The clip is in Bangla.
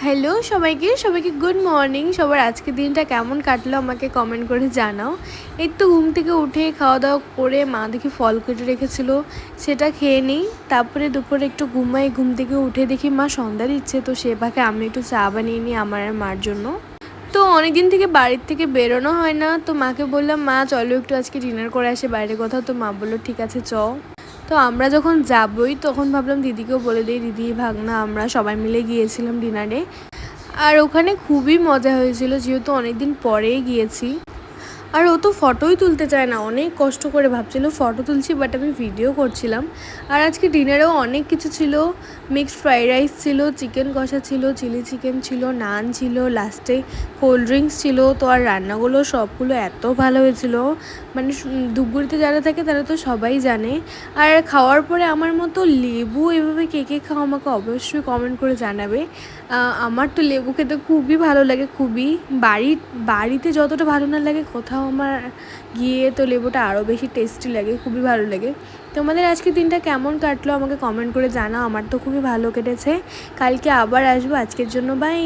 হ্যালো সবাইকে গুড মর্নিং। সবার আজকের দিনটা কেমন কাটলো আমাকে কমেন্ট করে জানাও। এই তো ঘুম থেকে উঠে খাওয়া দাওয়া করে মা দেখি ফল কেটে রেখেছিল, সেটা খেয়ে নিই। তারপরে দুপুরে একটু ঘুমাই, ঘুম থেকে উঠে দেখি মা সন্ধ্যা দিচ্ছে, তো সে পাকে আমি একটু চা বানিয়ে নিই আমার আর মার জন্য। তো অনেক দিন থেকে বাড়ির থেকে বেরোনো হয় না, তো মাকে বললাম মা চলো একটু আজকে ডিনার করে আসে বাইরে কোথাও। তো মা বললো ঠিক আছে চ। তো আমরা যখন যাবই তখন ভাবলাম দিদিকেও বলে দিই, দিদি ভাগনা আমরা সবাই মিলে গিয়েছিলাম ডিনারে। আর ওখানে খুবই মজা হয়েছিল, যেহেতু অনেক দিন পরেই গিয়েছি। আর ও তো ফটোই তুলতে চায় না, অনেক কষ্ট করে ভাবছিল ফটো তুলছি, বাট আমি ভিডিও করছিলাম। আর আজকে ডিনারেও অনেক কিছু ছিল, মিক্সড ফ্রাইড রাইস ছিল, চিকেন কষা ছিল, চিলি চিকেন ছিল, নান ছিল, লাস্টে কোল্ড ড্রিঙ্কস ছিল। তো আর রান্নাগুলো সবগুলো এত ভালো হয়েছিল, মানে ধূপগুড়িতে যারা থাকে তারা তো সবাই জানে। আর খাওয়ার পরে আমার মতো লেবু এভাবে কে কে খাও আমাকে অবশ্যই কমেন্ট করে জানাবে। আমার তো লেবু খেতে খুবই ভালো লাগে, খুবই। বাড়িতে যতটা ভালো না লাগে কোথাও আমার গিয়ে তো লেবুটা আরও বেশি টেস্টি লাগে, খুবই ভালো লাগে। তোমাদের আজকে দিনটা কেমন কাটলো আমাকে কমেন্ট করে জানাও। আমার তো খুবই ভালো কেটেছে। কালকে আবার আসবো, আজকের জন্য বাই।